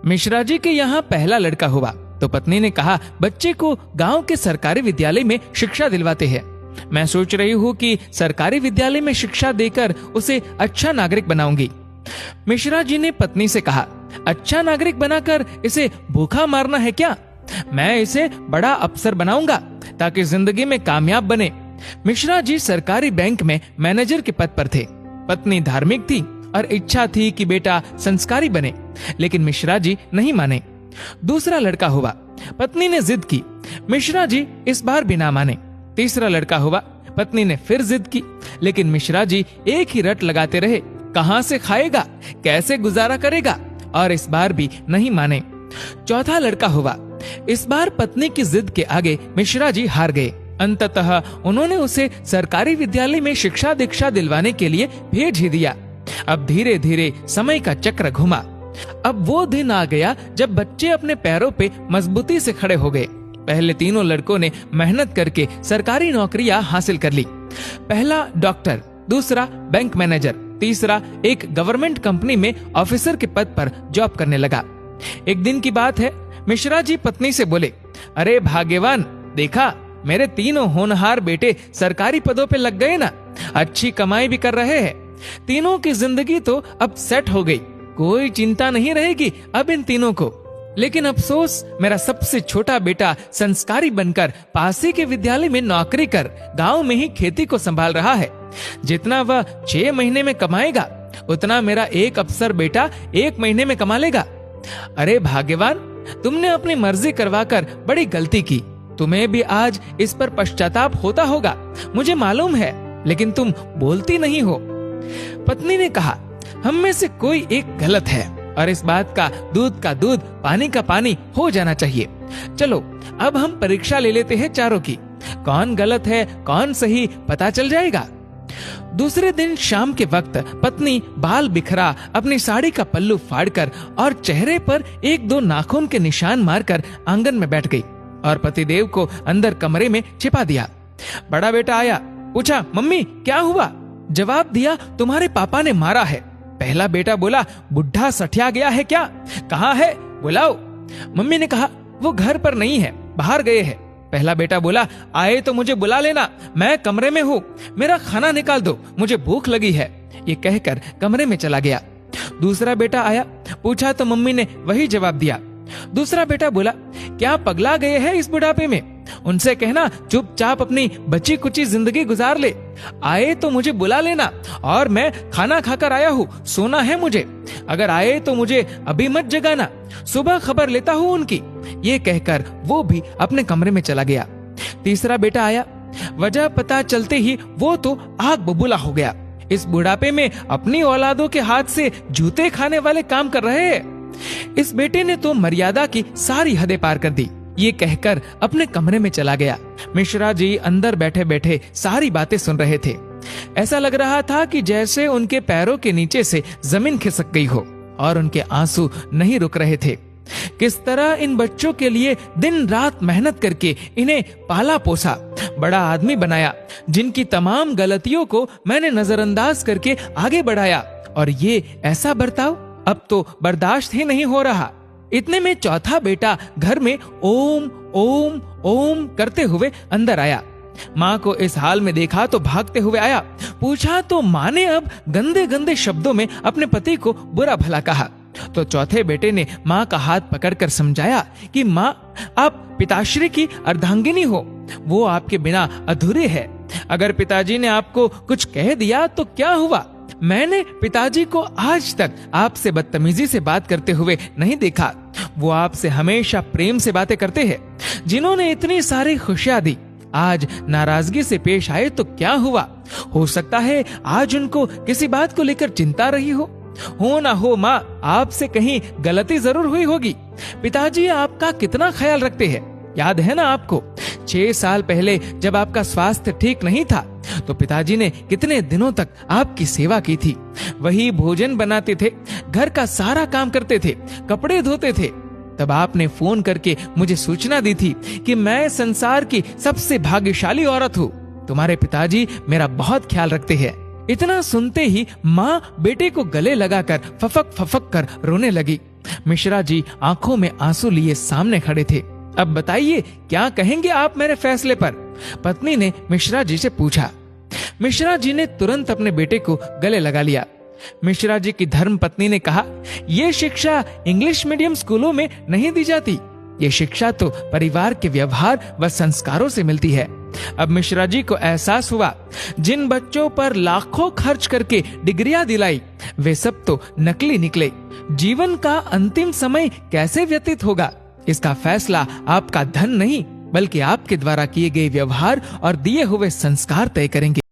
मिश्रा जी के यहाँ पहला लड़का हुआ तो पत्नी ने कहा, बच्चे को गांव के सरकारी विद्यालय में शिक्षा दिलवाते हैं। मैं सोच रही हूँ कि सरकारी विद्यालय में शिक्षा देकर उसे अच्छा नागरिक बनाऊंगी। मिश्रा जी ने पत्नी से कहा, अच्छा नागरिक बनाकर इसे भूखा मारना है क्या? मैं इसे बड़ा अफसर बनाऊंगा ताकि जिंदगी में कामयाब बने। मिश्रा जी सरकारी बैंक में मैनेजर के पद पर थे। पत्नी धार्मिक थी और इच्छा थी कि बेटा संस्कारी बने, लेकिन मिश्रा जी नहीं माने। दूसरा लड़का हुआ, पत्नी ने जिद की, मिश्रा जी इस बार भी ना माने। तीसरा लड़का हुआ, पत्नी ने फिर जिद की, लेकिन मिश्रा जी एक ही रट लगाते रहे, कहां से खाएगा, कैसे गुजारा करेगा, और इस बार भी नहीं माने। चौथा लड़का हुआ। इस बार पत्नी की जिद के आगे मिश्रा जी हार गए। अंततः उन्होंने उसे सरकारी विद्यालय में शिक्षा दीक्षा दिलवाने के लिए भेज ही दिया। अब धीरे धीरे समय का चक्र घुमा। अब वो दिन आ गया जब बच्चे अपने पैरों पे मजबूती से खड़े हो गए। पहले तीनों लड़कों ने मेहनत करके सरकारी नौकरियां हासिल कर ली। पहला डॉक्टर, दूसरा बैंक मैनेजर, तीसरा एक गवर्नमेंट कंपनी में ऑफिसर के पद पर जॉब करने लगा। एक दिन की बात है, मिश्रा जी पत्नी से बोले, अरे भाग्यवान, देखा मेरे तीनों होनहार बेटे सरकारी पदों पे लग गए ना, अच्छी कमाई भी कर रहे हैं। तीनों की जिंदगी तो अब सेट हो गई, कोई चिंता नहीं रहेगी अब इन तीनों को। लेकिन अफसोस, मेरा सबसे छोटा बेटा संस्कारी बनकर पास ही के विद्यालय में नौकरी कर गांव में ही खेती को संभाल रहा है। जितना वह 6 महीने में कमाएगा उतना मेरा एक अफसर बेटा 1 महीने में कमा लेगा। अरे भाग्यवान, तुमने अपनी मर्जी करवाकर बड़ी गलती की। तुम्हें भी आज इस पर पश्चाताप होता होगा, मुझे मालूम है, लेकिन तुम बोलती नहीं हो। पत्नी ने कहा, हम में से कोई एक गलत है और इस बात का दूध पानी का पानी हो जाना चाहिए। चलो अब हम परीक्षा ले लेते हैं चारों की, कौन गलत है कौन सही पता चल जाएगा। दूसरे दिन शाम के वक्त पत्नी बाल बिखरा अपनी साड़ी का पल्लू फाड़कर और चेहरे पर 1-2 नाखून के निशान मारकर आंगन में बैठ गई और पतिदेव को अंदर कमरे में छिपा दिया। बड़ा बेटा आया, पूछा, मम्मी क्या हुआ? जवाब दिया, तुम्हारे पापा ने मारा है। पहला बेटा बोला, बुढ़ा सठिया गया है क्या? कहाँ है, बुलाओ। मम्मी ने कहा, वो घर पर नहीं है, बाहर गए हैं। पहला बेटा बोला, आए तो मुझे बुला लेना, मैं कमरे में हूँ, मेरा खाना निकाल दो, मुझे भूख लगी है। ये कहकर कमरे में चला गया। दूसरा बेटा आया, पूछा तो मम्मी ने वही जवाब दिया। दूसरा बेटा बोला, क्या पगला गए हैं इस बुढ़ापे में? उनसे कहना चुपचाप अपनी बची कुची जिंदगी गुजार ले। आए तो मुझे बुला लेना, और मैं खाना खाकर आया हूँ, सोना है मुझे। अगर आए तो मुझे अभी मत जगाना, सुबह खबर लेता हूँ उनकी। ये कहकर वो भी अपने कमरे में चला गया। तीसरा बेटा आया, वजह पता चलते ही वो तो आग बबूला हो गया। इस बुढ़ापे में अपनी औलादों के हाथ से जूते खाने वाले काम कर रहे हैं। इस बेटे ने तो मर्यादा की सारी हदें पार कर दी। ये कहकर अपने कमरे में चला गया। मिश्रा जी अंदर बैठे बैठे सारी बातें सुन रहे थे। ऐसा लग रहा था कि जैसे उनके पैरों के नीचे से जमीन खिसक गई हो और उनके आंसू नहीं रुक रहे थे। किस तरह इन बच्चों के लिए दिन रात मेहनत करके इन्हें पाला पोसा, बड़ा आदमी बनाया, जिनकी तमाम गलतियों को मैंने नजरअंदाज करके आगे बढ़ाया, और ये ऐसा बर्ताव अब तो बर्दाश्त ही नहीं हो रहा। इतने में चौथा बेटा घर में ओम ओम ओम करते हुए अंदर आया। माँ को इस हाल में देखा तो भागते हुए आया। पूछा तो माँ ने अब गंदे गंदे शब्दों में अपने पति को बुरा भला कहा। तो चौथे बेटे ने माँ का हाथ पकड़कर समझाया कि माँ, आप पिताश्री की अर्धांगिनी हो, वो आपके बिना अधूरे है। अगर पिताजी ने आपको कुछ कह दिया तो क्या हुआ? मैंने पिताजी को आज तक आपसे बदतमीजी से बात करते हुए नहीं देखा। वो आपसे हमेशा प्रेम से बातें करते हैं। जिन्होंने इतनी सारी खुशियां दी, आज नाराजगी से पेश आए तो क्या हुआ? हो सकता है आज उनको किसी बात को लेकर चिंता रही हो ना हो माँ, आपसे कहीं गलती जरूर हुई होगी। पिताजी आपका कितना ख्याल रखते हैं, याद है ना आपको? 6 साल पहले जब आपका स्वास्थ्य ठीक नहीं था तो पिताजी ने कितने दिनों तक आपकी सेवा की थी। वही भोजन बनाते थे, घर का सारा काम करते थे, कपड़े धोते थे। तब आपने फोन करके मुझे सूचना दी थी कि मैं संसार की सबसे भाग्यशाली औरत हूँ। तुम्हारे पिताजी मेरा बहुत ख्याल रखते हैं। इतना सुनते ही माँ बेटे को गले लगाकर फफक फफक कर रोने लगी। मिश्रा जी आंखों में आंसू लिए सामने खड़े थे। अब बताइए, क्या कहेंगे आप मेरे फैसले पर? पत्नी ने मिश्रा जी से पूछा। मिश्रा जी ने तुरंत अपने बेटे को गले लगा लिया। मिश्रा जी की धर्म पत्नी ने कहा, ये शिक्षा इंग्लिश मीडियम स्कूलों में नहीं दी जाती। ये शिक्षा तो परिवार के व्यवहार व संस्कारों से मिलती है। अब मिश्रा जी को एहसास हुआ, जिन बच्चों पर लाखों खर्च करके डिग्रियां दिलाई, वे सब तो नकली निकले। जीवन का अंतिम समय कैसे व्यतीत होगा, इसका फैसला आपका धन नहीं, बल्कि आपके द्वारा किए गए व्यवहार और दिए हुए संस्कार तय करेंगे।